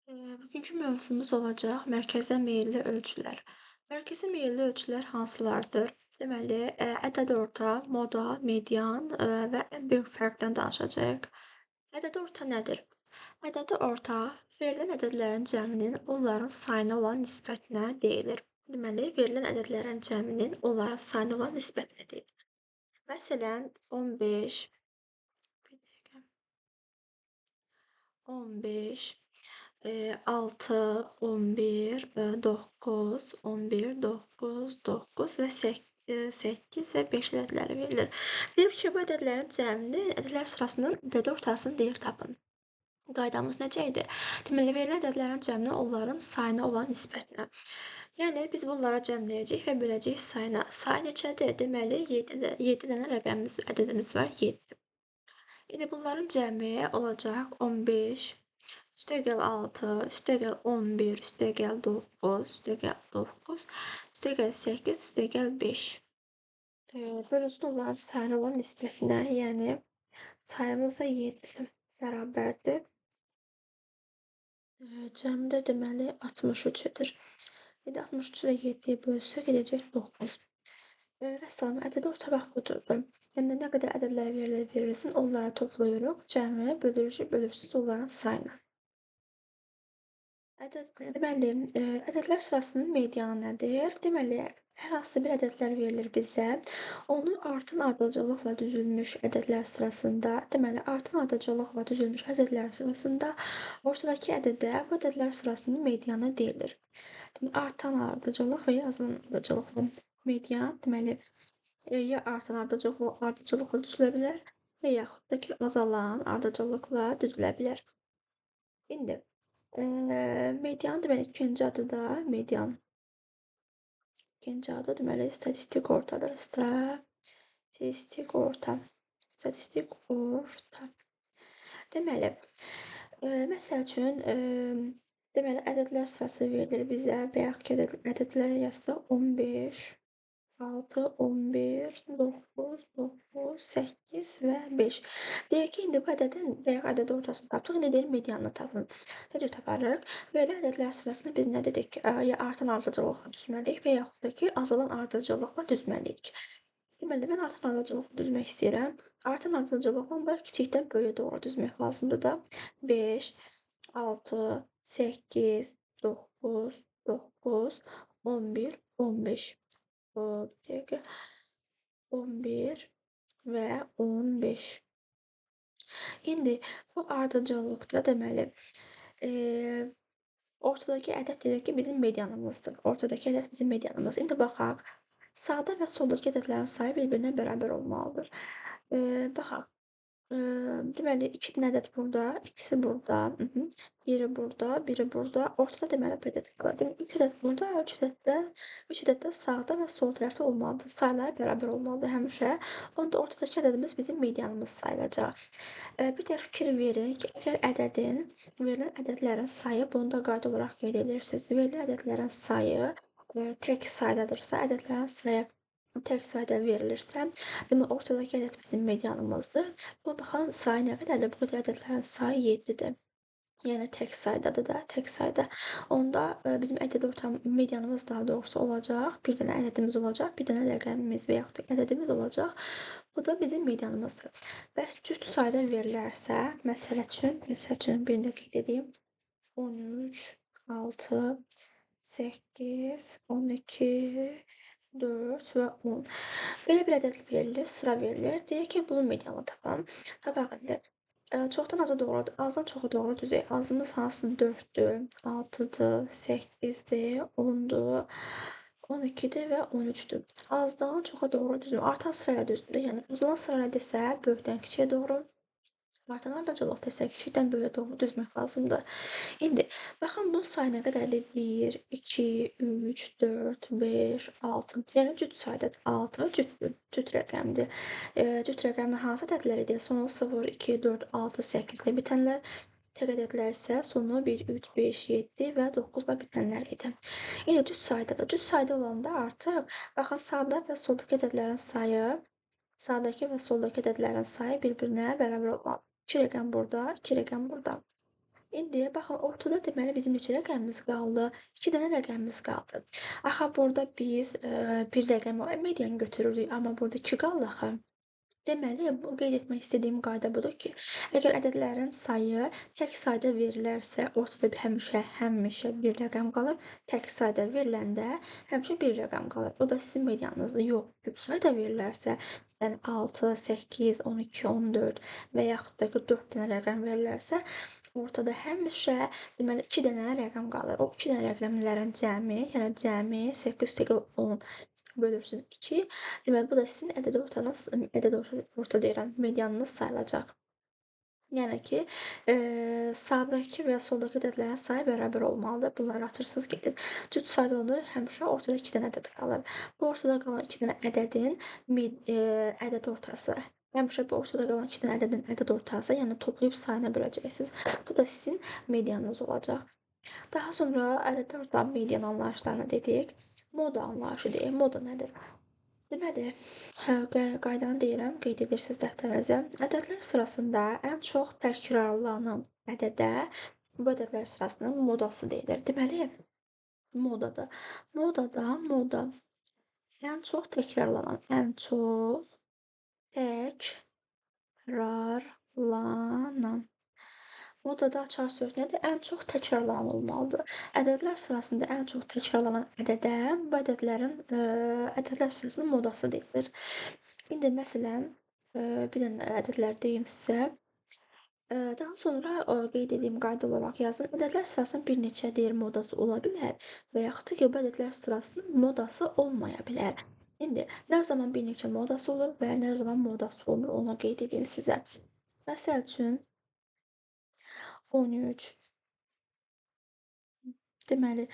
Bugünkü mövzumuz olacaq mərkəzə meyilli ölçülər. Mərkəzə meyilli ölçülər hansılardır? Deməli, ədəd-orta, modal, median və ən böyük fərqdən danışacağıq. Ədəd-orta nədir? Ədədi-orta verilən ədədlərin cəminin onların sayına olan nisbətinə deyilir. Deməli, verilən ədədlərin cəminin onların sayına olan nisbətinə deyilir. Məsələn, 15, bir dəqiqə, 15, 6, 11, 9, 11, 9, 9 və 8 və 5 ədədləri verilir. Bilib ki, bu ədədlərin cəmini ədədlər sırasının ədədi ortasını deyir tapın. Qaydamız necə idi? Deməli, verilən ədədlərin cəmini onların sayına olan nisbətinə. Yəni, biz bunlara cəmləyəcəyik və böləcəyik sayına. Say neçədir? Deməli, 7 dənə rəqəmimiz, ədədimiz var, 7. İndi bunların cəmi olacaq 15, üstəgəl 6, üstəgəl 11, üstəgəl 9, üstəgəl 9, üstəgəl 8, üstəgəl 5. Bölünsün onların sayına olan nisbətinə, yəni sayımız da 7 bərabərdir. Cəmdə deməli 63-dür. İndi 63-ü də 7-yə bölsək edəcək 9. Vəssalam, ədədi orta bax budur. Yəni nə qədər ədədlər verilsin, onları toplayırıq, cəmi bölürsüz onların sayına. Deməli, ədədlər sırasının medianı nədir? Deməli, hər hansı bir ədədlər verilir bizə. Onu artan ardıcıllıqla düzülmüş ədədlər sırasında, deməli, artan ardıcıllıqla düzülmüş ədədlər sırasında ortadakı ədədə bu ədədlər sırasının medianı deyilir. Deməli, artan ardıcıllıq və ya azalan ardıcıllıqla median, deməli, ya artan ardıcıllıqla düzülə bilər və yaxud da ki, azalan ardıcıllıqla düzülə bilər. İndi, median deməli ikinci adı da median. İkinci adı deməli statistik ortadır. Statistik orta. Statistik orta. Deməli, məsəl üçün, deməli ədədlər sırası verilir bizə və yaxud ki, ədədləri yazsaq 15, 6, 11, 9, 9, 8 və 5. Deyək ki, indi bu ədədin və ya ədəd ortasını tapdıq, indi deyir medianını tapın. Necə taparıq? Belə ədədlər sırasını biz nə dedik? Ya artan ardıcıllıqla düzməliyik və yaxud da ki, azalan ardıcıllıqla düzməliyik. Deməli, mən artan ardıcıllıqla düzmək istəyirəm. Artan ardıcıllıqla da kiçikdən böyüyə doğru düzmək lazımdır da. 5, 6, 8, 9, 9, 11, 15. Bir dəqiqə, 11 və 15. İndi bu ardıcıllıqda deməli, ortadakı ədəd dedik ki, bizim medianımızdır. Ortadakı ədəd bizim medianımız. İndi baxaq, sağda və soldakı ədədlərin sayı bir-birinə bərabər olmalıdır. Baxaq. Deməli, 2 dənə ədəd burada, ikisi burada, biri burada, biri burada. Ortada deməli bu ədəd qalır. Deməli, 3 ədəd burada, 3 ədəd də sağda və sol tərəfdə olmalıdır. Sayları bərabər olmalıdır həmişə. Onda ortadakı ədədimiz bizim medianımız sayılacaq. Bir də fikir verin ki, əgər ədədin, verilən ədədlərin sayı, bunu da qayda olaraq qeyd edirsiniz. Verilən ədədlərin sayı tək saydadırsa, ədədlərin sayı tək sayda verilirsə, deməli, ortadakı ədəd bizim medianımızdır. Bu baxan sayı nə qədərdir? Bu ədədlərin sayı 7-dir. Yəni tək saydadır da, tək sayda. Onda bizim ədəd orta medianımız daha doğrusu olacaq. Bir dənə ədədimiz olacaq, bir dənə rəqəmimiz və yaxud da ədədimiz olacaq. Bu da bizim medianımızdır. Bəs cüt sayda verilərsə, məsəl üçün bir dəqiqə dediyim 13, 6, 8, 12, 4 və 10. Belə bir ədəd verilir, sıra verilir. Deyir ki, bunun medianını tapın. Tapaq indi. Çoxdan aza doğru, azdan çoxa doğru düzək. Azımız hansı 4-dür, 6-dır, 8-dir, 10-dur, 12-dir və 13-dür. Azdan çoxa doğru düzün. Artan sırayla düzdür. Yəni azalan sırayla desə, böyükdən kiçiyə doğru. Artan ardıcıllıq desə, kiçikdən böyüyə doğru düzmək lazımdır. İndi, baxın bunun sayı nə qədərdir? 1, 2, 3, 4, 5, 6. Yəni cüt saydadır. 6 cüt rəqəmdir. Cüt rəqəmin hansı ədədləridir? Sonu 0, 2, 4, 6, 8 ilə bitənlər. Tək ədədlər isə sonu 1, 3, 5, 7 və 9 ilə bitənlər idi. İndi cüt saydadır. Cüt sayda olanda artıq, baxın sağda və soldakı ədədlərin sayı, sağdakı və soldakı ədədlərin sayı bir-birinə bərabər olmalı. 2 rəqəm burada, 2 rəqəm burada. İndi baxın, ortada deməli bizim neçə rəqəmimiz qaldı? 2 dənə rəqəmimiz qaldı. Axı burada biz, bir rəqəmi median götürürük, amma burada 2 qaldı axı. Deməli, bu qeyd etmək istədiyim qayda budur ki, əgər ədədlərin sayı tək sayda verilərsə, ortada həmişə bir rəqəm qalır. Tək sayda veriləndə həmişə bir rəqəm qalır. O da sizin medianınızdır. Yox, cüt sayda verilərsə, yəni 6, 8, 12, 14 və yaxud da ki, 4 dənə rəqəm verilərsə, ortada həmişə deməli 2 dənə rəqəm qalır. O 2 dənə rəqəmlərin cəmi, yəni cəmi 8 + 10 bölürsüz 2. Deməli, bu da sizin ədəd orta deyirəm, medianınız sayılacaq. Yəni ki, sağdakı və soldakı ədədlərin sayı bərabər olmalıdır. Bunları atırsınız gedir. Cüt sayda olur, həmişə ortada 2 dənə ədəd qalır. Bu ortada qalan 2 dənə ədədin ədəd ortası. Həmişə bu ortada qalan 2 dənə ədədin ədəd ortası, yəni toplayıb sayına böləcəksiniz. Bu da sizin medianınız olacaq. Daha sonra ədəd orta median anlayışlarını dedik. Moda anlayışı deyək. Moda nədir? Deməli, qaydanı deyirəm, qeyd edirsiniz dəftərinizə. Ədədlər sırasında ən çox təkrarlanan ədədə bu ədədlər sırasının modası deyilir. Deməli, moda ən çox təkrarlanan, ən çox təkrarlanan. Modada açar söz nədir? Ən çox təkrarlanan olmalıdır. Ədədlər sırasında ən çox təkrarlanan ədədə bu ədədlər sırasının modası deyilir. İndi məsələn, bir dənə ədədlər deyim sizə. Daha sonra qeyd edeyim, qayda olaraq yazın. Ədədlər sırasının bir neçə deyir modası ola bilər və yaxud da ki, bu ədədlər sırasının modası olmaya bilər. İndi nə zaman bir neçə modası olur və nə zaman modası olmur, onu qeyd edeyim sizə. Məsəl üçün 13, deməli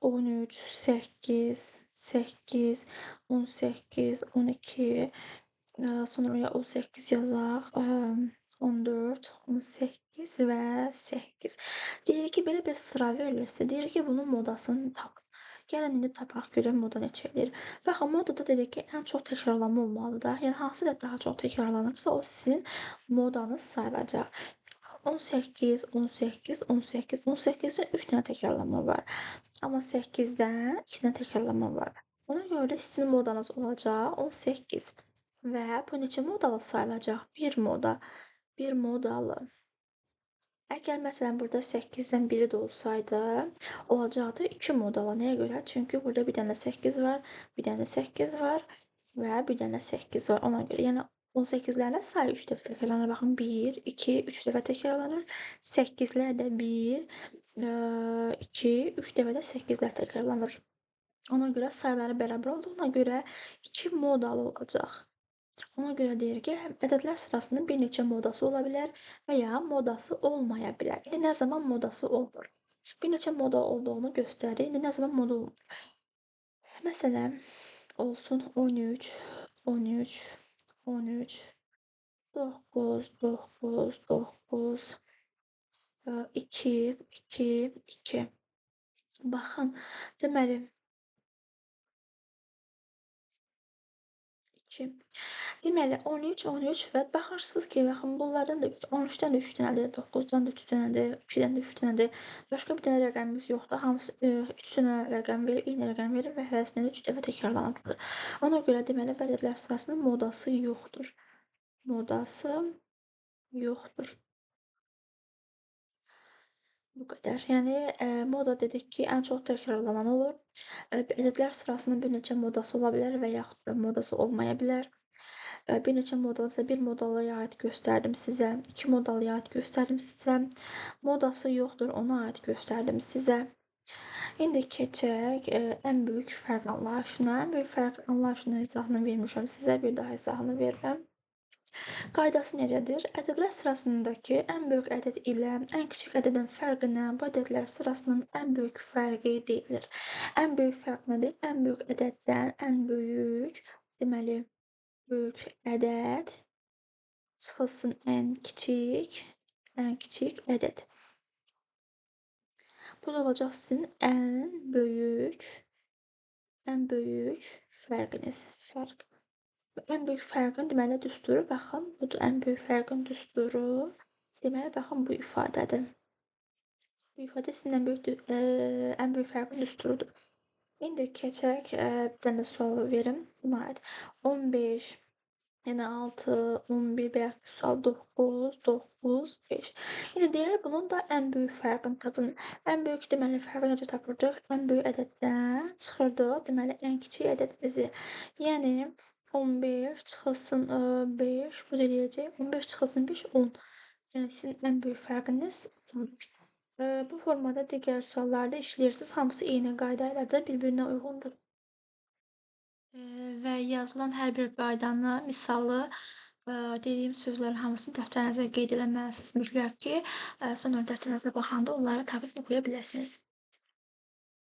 13, 8, 8, 18, 12, sonra 18 yazaq, 14, 18 və 8. Deyirik ki, belə bir sıra verilirsə, deyirik ki, bunun modasını tapın. Gəlin indi tapaq görək moda neçə eləyir. Baxın, modada dedik ki, ən çox təkrarlanma olmalıdır. Yəni hansı ədəd daha çox təkrarlanırsa, o sizin modanız sayılacaq. 18, 18, 18, 18-dən 3 dənə təkrarlanma var. Amma 8-dən 2 dənə təkrarlanma var. Ona görə də sizin modanız olacaq 18 və bu neçə modalı sayılacaq? 1 moda, 1 modalı. Əgər məsələn burada 8-dən biri də olsaydı, olacaqdı 2 modalı. Nəyə görə? Çünki burada bir dənə 8 var, bir dənə 8 var və bir dənə 8 var. Ona görə, yəni 18-lərin sayı 3 dəfə təkrarlanır. Baxın, 1, 2, 3 dəfə təkrarlanır. 8-lər də 1, 2, 3 dəfə də 8-lər təkrarlanır. Ona görə sayları bərabər olduğuna görə 2 modalı olacaq. Ona görə deyir ki, ədədlər sırasının bir neçə modası ola bilər və ya modası olmaya bilər. İndi nə zaman modası olur? Bir neçə moda olduğunu göstərir. İndi nə zaman moda olmur? Məsələn, olsun 13, 13, 13, 9, 9, 9, 2, 2, 2. Baxın, deməli 2. Deməli 13, 13 və baxırsınız ki, baxın bunlardan da 13-dən də 3 dənədir, 9-dan da 3 dənədir, 2-dən də 3 dənədir. Başqa bir dənə rəqəmimiz yoxdur. Hamısı 3 dənə rəqəm verir, eyni rəqəm verir və hərəsindən 3 dəfə təkrarlanıbdır. Ona görə deməli bu ədədlər sırasının modası yoxdur. Modası yoxdur. Bu qədər. Yəni moda dedik ki, ən çox təkrarlanan olur. Ədədlər sırasının bir neçə modası ola bilər və yaxud da modası olmaya bilər. Bir neçə modalı, məsələn, bir modalıya aid göstərdim sizə, 2 modalıya aid göstərdim sizə. Modası yoxdur, ona aid göstərdim sizə. İndi keçək ən böyük fərq anlayışına. Ən böyük fərq anlayışının izahını vermişəm sizə, bir daha izahını verirəm. Qaydası necədir? Ədədlər sırasındakı ən böyük ədəd ilə ən kiçik ədədin fərqinə bu ədədlər sırasının ən böyük fərqi deyilir. Ən böyük fərq nədir? Ən böyük ədəddən ən böyük, deməli, böyük ədəd çıxılsın ən kiçik ədəd. Bu da olacaq sizin ən böyük fərqiniz. Ən böyük fərqin deməli düsturu, baxın, budur ən böyük fərqin düsturu. Deməli, baxın, bu ifadədir. Bu ifadə sizin ən böyük fərqin düsturudur. İndi keçək, bir dənə sual verim buna aid. 15, yəni 6, 11 və yaxud sual 9, 9, 5. İndi deyək bunun da ən böyük fərqini tapın. Ən böyük deməli fərqi necə tapırdıq? Ən böyük ədəddən çıxırdıq, deməli ən kiçik ədədimizi. Yəni 15 çıxılsın 5, bu da eləyəcək 15 çıxılsın 5, 10. Yəni sizin ən böyük fərqiniz budur. Bu formada digər suallarda işləyirsiniz. Hamısı eyni qayda ilədir, bir-birinə uyğundur. Və yazılan hər bir qaydanı, misalı, dediyim sözlərin hamısını dəftərinizə qeyd eləməlisiniz mütləq ki, sonra dəftərinizə baxanda onları tapıb oxuya biləsiniz.